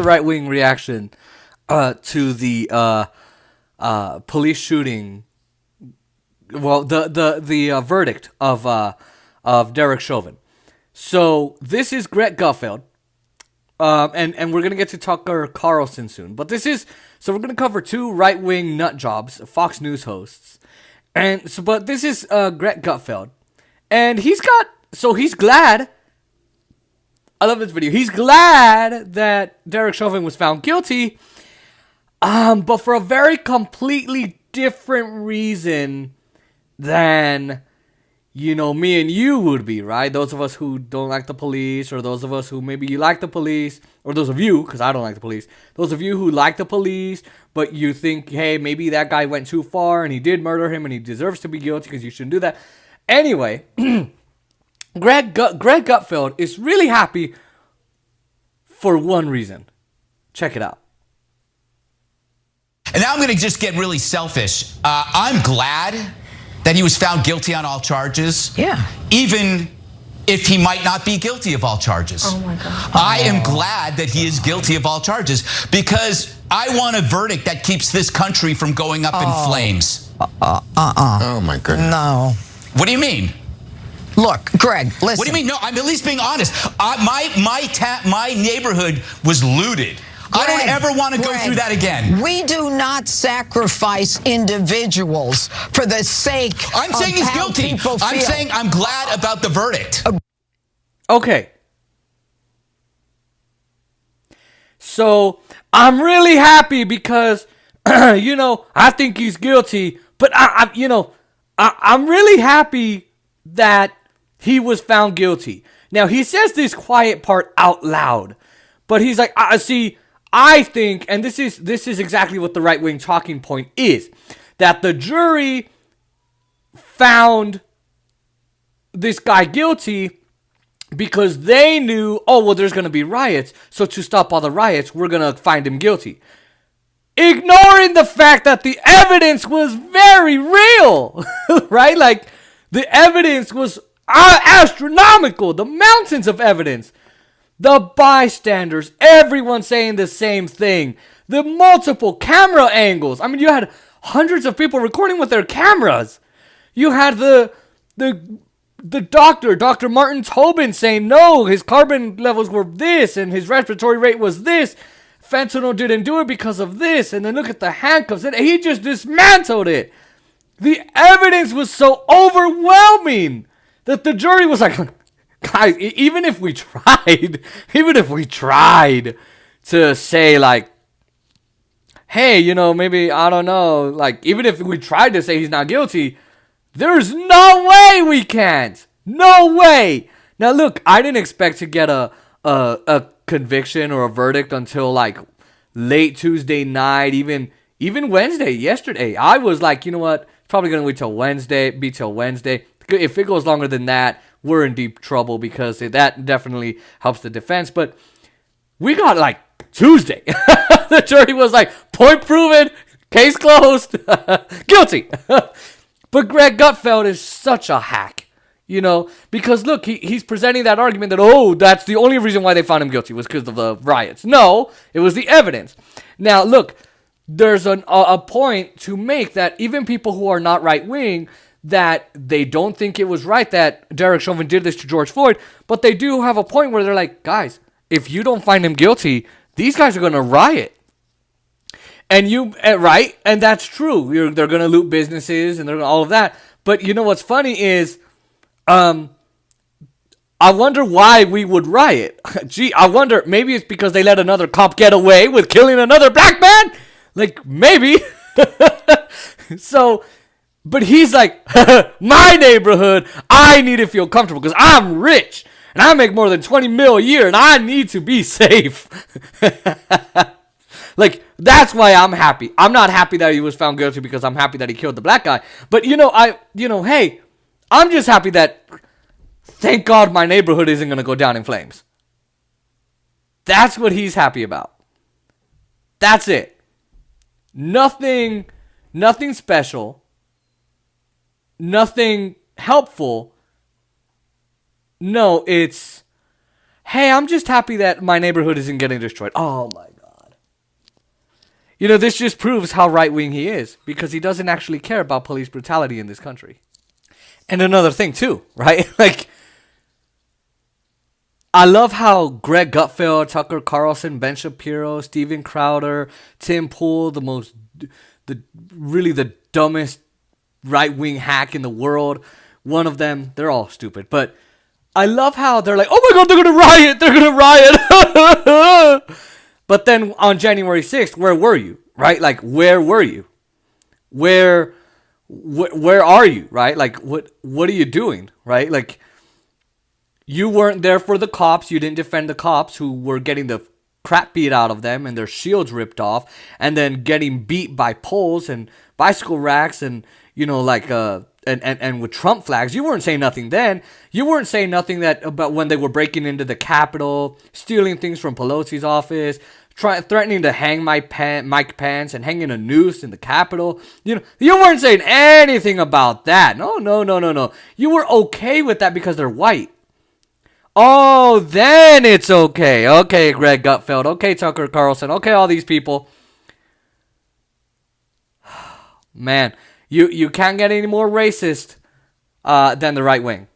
right-wing reaction to the police shooting. Well, the verdict of Derek Chauvin. So this is Greg Gutfeld, and we're gonna get to Tucker Carlson soon. But we're gonna cover two right-wing nut jobs, Fox News hosts, but this is Greg Gutfeld, and he's glad. I love this video. He's glad that Derek Chauvin was found guilty, but for a very completely different reason than, me and you would be, right? Those of us who don't like the police, or those of us who maybe you like the police, or those of you, because I don't like the police, those of you who like the police, but you think, hey, maybe that guy went too far and he did murder him and he deserves to be guilty because you shouldn't do that. Anyway, Greg Gutfeld is really happy for one reason. Check it out. And now I'm going to just get really selfish. I'm glad that he was found guilty on all charges. Yeah. Even if he might not be guilty of all charges. Oh, my God. I am glad that he is guilty of all charges because I want a verdict that keeps this country from going up in flames. Oh, my goodness. No. What do you mean? Look, Greg, listen. What do you mean? No, I'm at least being honest. My neighborhood was looted. I don't ever want to go through that again. We do not sacrifice individuals for the sake I'm saying of he's how guilty. people I'm feel. saying I'm glad about the verdict. Okay. So, I'm really happy because, I think he's guilty, but I'm really happy that he was found guilty. Now, he says this quiet part out loud, but he's like, I think, and this is exactly what the right-wing talking point is, that the jury found this guy guilty because they knew, there's going to be riots, so to stop all the riots, we're going to find him guilty. Ignoring the fact that the evidence was very real, right? Like, the evidence was astronomical, the mountains of evidence. The bystanders, everyone saying the same thing. The multiple camera angles. I mean, you had hundreds of people recording with their cameras. You had the doctor, Dr. Martin Tobin, saying, no, his carbon levels were this, and his respiratory rate was this. Fentanyl didn't do it because of this. And then look at the handcuffs. And he just dismantled it. The evidence was so overwhelming that the jury was like, guys, even if we tried to say, like, hey, maybe, I don't know, like, even if we tried to say he's not guilty, there's no way we can't. No way. Now, look, I didn't expect to get a conviction or a verdict until, like, late Tuesday night, even Wednesday, yesterday. I was like, you know what, it's probably going to wait till Wednesday. If it goes longer than that, we're in deep trouble because that definitely helps the defense. But we got like Tuesday. The jury was like, point proven, case closed, guilty. But Greg Gutfeld is such a hack, because look, he's presenting that argument that, that's the only reason why they found him guilty was because of the riots. No, it was the evidence. Now, look, there's a point to make that even people who are not right-wing, that they don't think it was right that Derek Chauvin did this to George Floyd, but they do have a point where they're like, guys, if you don't find him guilty, these guys are going to riot. And right? And that's true. They're going to loot businesses and they're all of that. But you know what's funny is, I wonder why we would riot. Gee, I wonder, maybe it's because they let another cop get away with killing another black man? Like, maybe. So, but he's like, my neighborhood, I need to feel comfortable because I'm rich and I make more than 20 mil a year and I need to be safe. Like, that's why I'm happy. I'm not happy that he was found guilty because I'm happy that he killed the black guy. But, hey, I'm just happy that, thank God my neighborhood isn't going to go down in flames. That's what he's happy about. That's it. Nothing special. Nothing helpful. No, it's, hey, I'm just happy that my neighborhood isn't getting destroyed. Oh my God. You know, this just proves how right-wing he is, because he doesn't actually care about police brutality in this country. And another thing, too, right? Like, I love how Greg Gutfeld, Tucker Carlson, Ben Shapiro, Steven Crowder, Tim Pool, really the dumbest right-wing hack in the world. One of them, they're all stupid. But I love how they're like, oh my God, they're going to riot. They're going to riot. But then on January 6th, where were you? Right? Like, where were you? Where are you? Right? Like, what are you doing? Right? Like, you weren't there for the cops. You didn't defend the cops who were getting the crap beat out of them and their shields ripped off, and then getting beat by poles and bicycle racks and, you know, like, and with Trump flags. You weren't saying nothing then. You weren't saying nothing about when they were breaking into the Capitol, stealing things from Pelosi's office, threatening to hang Mike Pence and hanging a noose in the Capitol. You know, you weren't saying anything about that. No. You were okay with that because they're white. Oh, then it's okay. Okay, Greg Gutfeld. Okay, Tucker Carlson. Okay, all these people. Man, you can't get any more racist than the right wing.